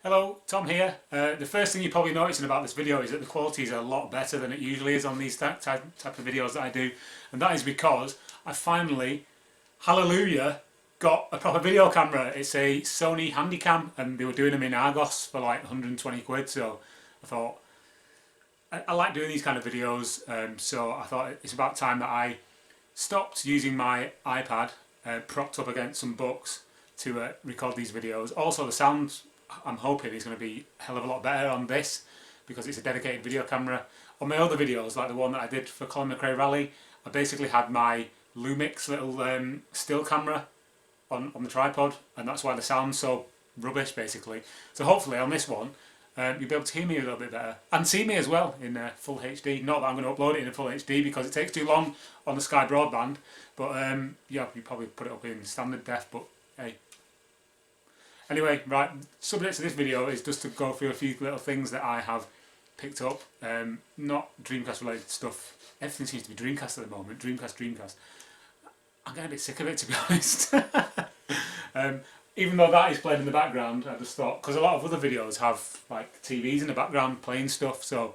Hello, Tom here. The first thing you're probably noticing about this video is that the quality is a lot better than it usually is on these type of videos that I do, and that is because I finally, hallelujah, got a proper video camera. It's a Sony Handycam and they were doing them in Argos for like 120 quid, so I thought, I like doing these kind of videos, so I thought it's about time that I stopped using my iPad propped up against some books to record these videos. Also the sound, I'm hoping, is going to be a hell of a lot better on this because it's a dedicated video camera. On my other videos, like the one that I did for Colin McRae Rally, I basically had my Lumix little still camera on the tripod, and that's why the sound's so rubbish basically. So hopefully on this one you'll be able to hear me a little bit better and see me as well in full HD. Not that I'm going to upload it in full HD because it takes too long on the Sky Broadband, but yeah, you probably put it up in standard def, but hey. Anyway, right, subject to this video is just to go through a few little things that I have picked up, not Dreamcast related stuff. Everything seems to be Dreamcast at the moment, Dreamcast. I'm getting a bit sick of it, to be honest. Even though that is playing in the background, I just thought, because a lot of other videos have like TVs in the background playing stuff, so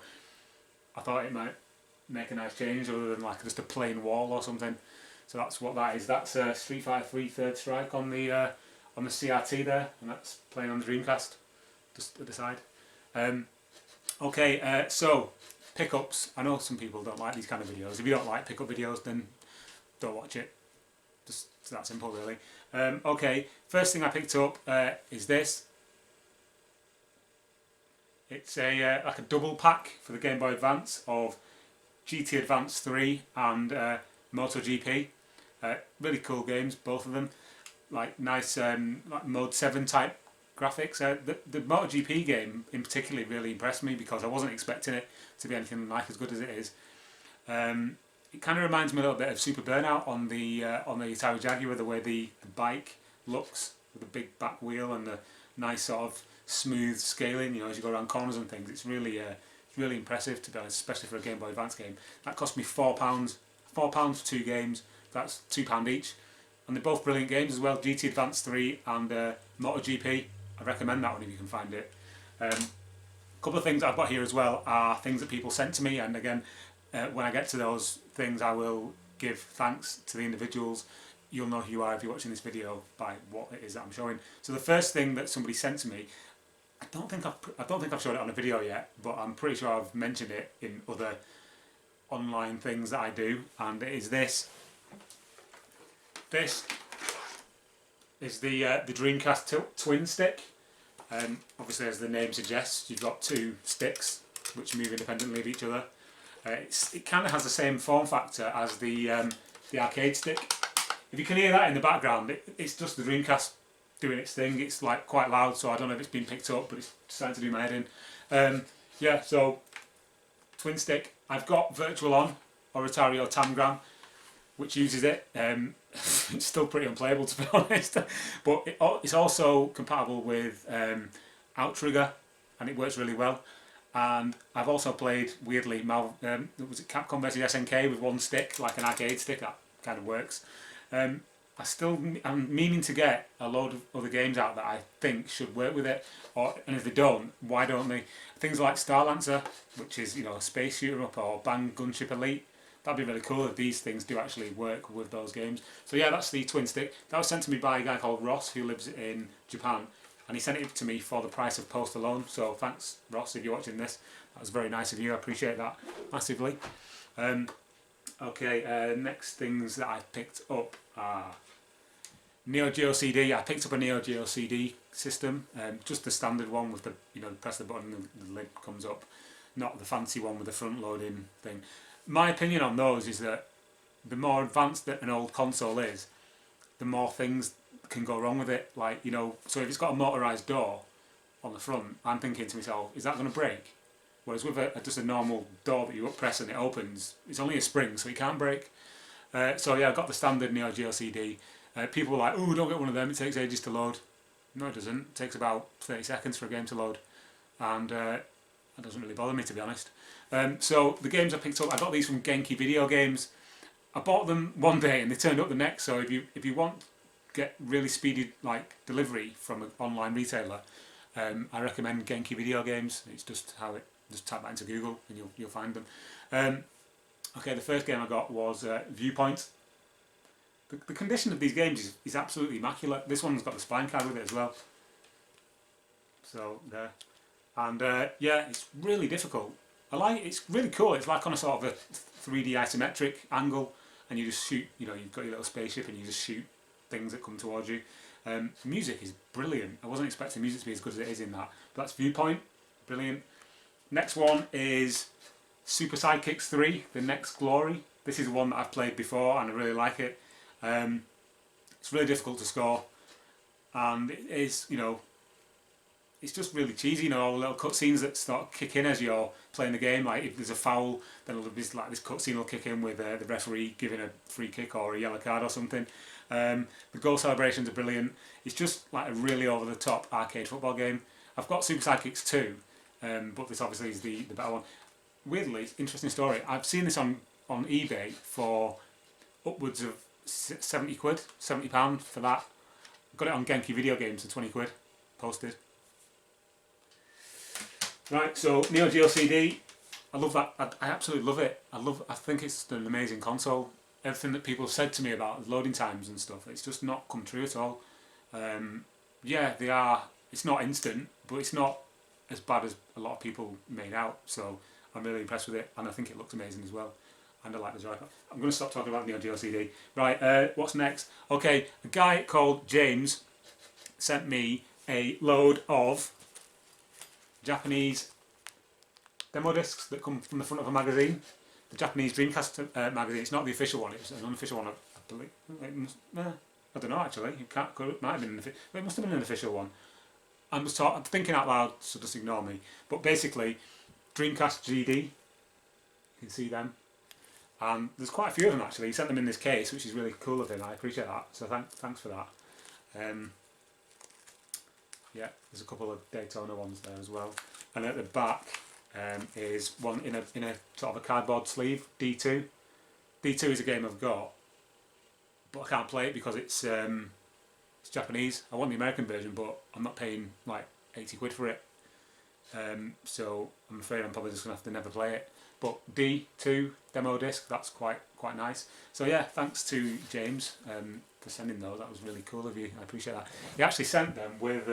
I thought it might make a nice change other than like just a plain wall or something. So that's what that is. That's Street Fighter 3 Third Strike on the CRT there, and that's playing on the Dreamcast, just at the side. Okay, so pickups. I know some people don't like these kind of videos. If you don't like pickup videos, then don't watch it. Just it's that simple, really. Okay, first thing I picked up is this. It's a like a double pack for the Game Boy Advance of GT Advance 3 and MotoGP. Really cool games, both of them. Like nice like Mode 7 type graphics. The MotoGP game in particular really impressed me because I wasn't expecting it to be anything like as good as it is. It kind of reminds me a little bit of Super Burnout on the Atari Jaguar, the way the bike looks with the big back wheel and the nice sort of smooth scaling, you know, as you go around corners and things. It's really impressive, to be honest, especially for a Game Boy Advance game. That cost me £4, £4 for 2 games. That's £2 each. And they're both brilliant games as well, GT Advance 3 and MotoGP. I recommend that one if you can find it. A couple of things I've got here as well are things that people sent to me, and again, when I get to those things I will give thanks to the individuals. You'll know who you are if you're watching this video by what it is that I'm showing. So the first thing that somebody sent to me, I don't think I've showed it on a video yet, but I'm pretty sure I've mentioned it in other online things that I do, and it is this. This is the Dreamcast Twin Stick. Obviously, as the name suggests, you've got 2 sticks which move independently of each other. It kind of has the same form factor as the arcade stick. If you can hear that in the background, it's just the Dreamcast doing its thing. It's like quite loud, so I don't know if it's been picked up, but it's starting to do my head in. Yeah, so Twin Stick. I've got Virtual On or Atari or Tangram, which uses it. It's still pretty unplayable, to be honest, but it's also compatible with Outrigger, and it works really well. And I've also played, weirdly, was it Capcom vs SNK with 1 stick, like an arcade stick. That kind of works. I'm meaning to get a load of other games out that I think should work with it, and if they don't, why don't they? Things like Starlancer, which is, you know, a space shooter up, or Bang Gunship Elite. That'd be really cool if these things do actually work with those games. So yeah, that's the Twin Stick. That was sent to me by a guy called Ross, who lives in Japan, and he sent it to me for the price of post alone. So thanks, Ross, if you're watching this. That was very nice of you. I appreciate that massively. Okay, next things that I picked up are Neo Geo CD. I picked up a Neo Geo CD system, just the standard one with the, you know, press the button and the lid comes up, not the fancy one with the front loading thing. My opinion on those is that the more advanced that an old console is, the more things can go wrong with it. Like, you know, so if it's got a motorised door on the front, I'm thinking to myself, is that going to break? Whereas with just a normal door that you press and it opens, it's only a spring, so it can't break. So yeah, I got the standard Neo Geo CD. People were like, oh, don't get one of them, it takes ages to load. No, it doesn't. It takes about 30 seconds for a game to load. And that doesn't really bother me, to be honest. So the games I picked up, I got these from Genki Video Games. I bought them one day and they turned up the next. So if you want get really speedy like delivery from an online retailer, I recommend Genki Video Games. It's just how it, just type that into Google and you'll find them. Okay, the first game I got was Viewpoint. The condition of these games is absolutely immaculate. This one's got the spine card with it as well. So there. And yeah, it's really difficult. It's really cool. It's like on a sort of a 3D isometric angle, and you just shoot, you know, you've got your little spaceship and you just shoot things that come towards you. Music is brilliant. I wasn't expecting music to be as good as it is in that. But that's Viewpoint. Brilliant. Next one is Super Sidekicks 3, The Next Glory. This is one that I've played before and I really like it. It's really difficult to score, and it is, you know, it's just really cheesy, you know, all the little cutscenes that start kick in as you're playing the game. Like if there's a foul, then there'll be like this cutscene will kick in with the referee giving a free kick or a yellow card or something. The goal celebrations are brilliant. It's just like a really over the top arcade football game. I've got Super Sidekicks 2, but this obviously is the better one. Weirdly, interesting story. I've seen this on eBay for upwards of 70 quid, £70 for that. Got it on Genki Video Games for 20 quid, posted. Right, so Neo Geo CD, I love that. I absolutely love it. I think it's an amazing console. Everything that people have said to me about loading times and stuff, it's just not come true at all. Yeah, they are. It's not instant, but it's not as bad as a lot of people made out. So I'm really impressed with it, and I think it looks amazing as well. And I like the joypad. I'm going to stop talking about Neo Geo CD. Right, what's next? Okay, a guy called James sent me a load of Japanese demo discs that come from the front of a magazine. The Japanese Dreamcast magazine. It's not the official one. It's an unofficial one, I believe. I don't know actually. You can't. It might have been. It must have been an official one. I'm thinking out loud, so just ignore me. But basically, Dreamcast GD. You can see them. And there's quite a few of them actually. He sent them in this case, which is really cool of him. I appreciate that. So thanks for that. Yeah, there's a couple of Daytona ones there as well. And at the back is one in a sort of a cardboard sleeve. D2. D2 is a game I've got, but I can't play it because it's Japanese. I want the American version, but I'm not paying like 80 quid for it. So I'm afraid I'm probably just gonna have to never play it. But D2 demo disc, that's quite nice. So yeah, thanks to James for sending those. That was really cool of you. I appreciate that. He actually sent them with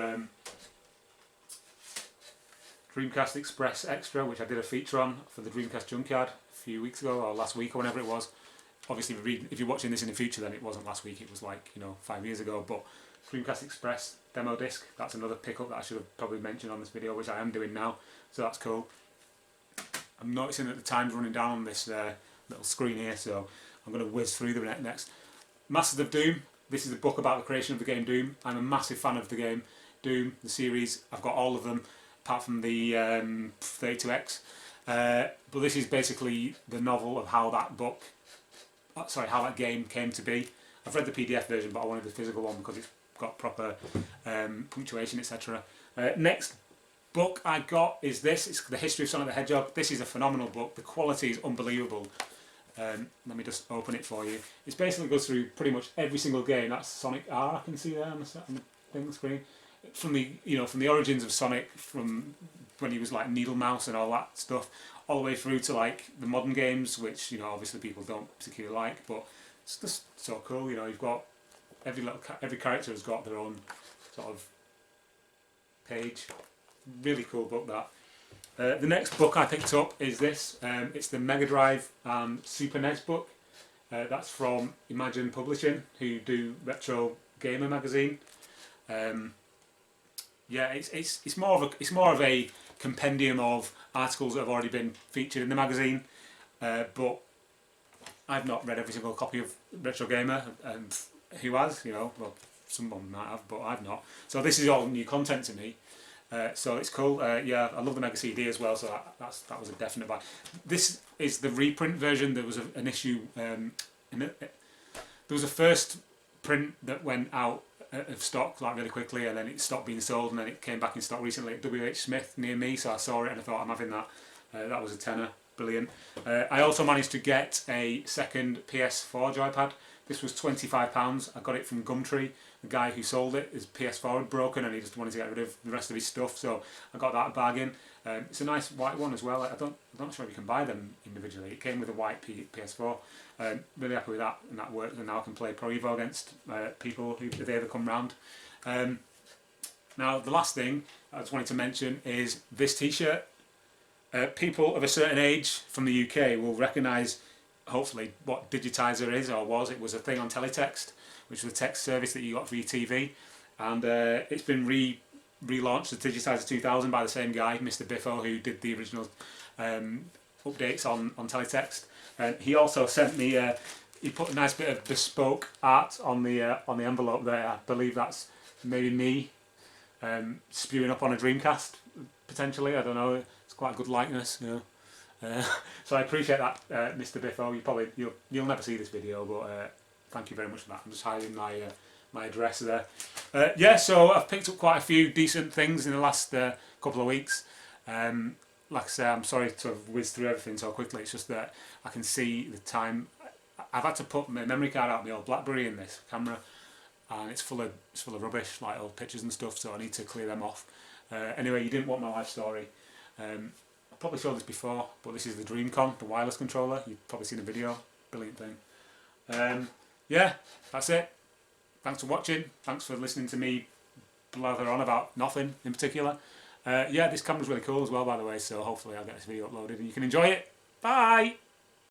Dreamcast Express Extra, which I did a feature on for the Dreamcast Junkyard a few weeks ago, or last week, or whenever it was. Obviously, if you're watching this in the future, then it wasn't last week. It was like, you know, 5 years ago. But Dreamcast Express demo disc, that's another pickup that I should have probably mentioned on this video, which I am doing now. So that's cool. I'm noticing that the time's running down on this little screen here, so I'm going to whiz through the next. Masters of Doom. This is a book about the creation of the game Doom. I'm a massive fan of the game Doom, the series. I've got all of them, apart from the 32X. But this is basically the novel of how that how that game came to be. I've read the PDF version, but I wanted the physical one because it's got proper punctuation, etc. Next book I got is this. It's The History of Sonic the Hedgehog. This is a phenomenal book. The quality is unbelievable. Let me just open it for you. It basically goes through pretty much every single game. That's Sonic R I can see there on the screen. From the origins of Sonic, from when he was like Needle Mouse and all that stuff, all the way through to like the modern games, which, you know, obviously people don't particularly like, but it's just so cool. You know, you've got every character has got their own sort of page. Really cool book that. The next book I picked up is this. It's the Mega Drive and Super NES book. That's from Imagine Publishing, who do Retro Gamer magazine. Yeah, it's more of a compendium of articles that have already been featured in the magazine, but I've not read every single copy of Retro Gamer, and who has? You know, well, someone might have, but I've not. So this is all new content to me. So it's cool. Yeah, I love the Mega CD as well, so that was a definite buy. This is the reprint version. There was an issue. There was a first print that went out of stock like really quickly, and then it stopped being sold, and then it came back in stock recently at WH Smith near me. So I saw it and I thought, I'm having that. That was a tenner. Brilliant. I also managed to get a second PS4 joypad This was £25. I got it from Gumtree. The guy who sold it, his PS4 had broken and he just wanted to get rid of the rest of his stuff, so I got that bargain. It's a nice white one as well. I'm not sure if you can buy them individually. It came with a white PS4. Really happy with that, and that worked. And now I can play Pro Evo against people who, if they ever come round. Now the last thing I just wanted to mention is this T-shirt. People of a certain age from the UK will recognise, hopefully, what Digitiser is or was. It was a thing on Teletext, which was a text service that you got for your TV, and it's been relaunched as Digitiser 2000 by the same guy, Mr. Biffo, who did the original updates on Teletext. And he also sent me. He put a nice bit of bespoke art on the envelope there. I believe that's maybe me spewing up on a Dreamcast potentially. I don't know. It's quite a good likeness, you know. So I appreciate that, Mr. Biffo. You'll never see this video, but thank you very much for that. I'm just hiding my address there. Yeah, so I've picked up quite a few decent things in the last couple of weeks. Like I say, I'm sorry to have whizzed through everything so quickly. It's just that I can see the time. I've had to put my memory card out of my old BlackBerry in this camera, and it's full of rubbish, like old pictures and stuff. So I need to clear them off. Anyway, you didn't want my life story. I've probably showed this before, but this is the Dreamcon, the wireless controller. You've probably seen the video. Brilliant thing. Yeah, that's it. Thanks for watching. Thanks for listening to me blather on about nothing in particular. Yeah, this camera's really cool as well, by the way, so hopefully I'll get this video uploaded and you can enjoy it. Bye!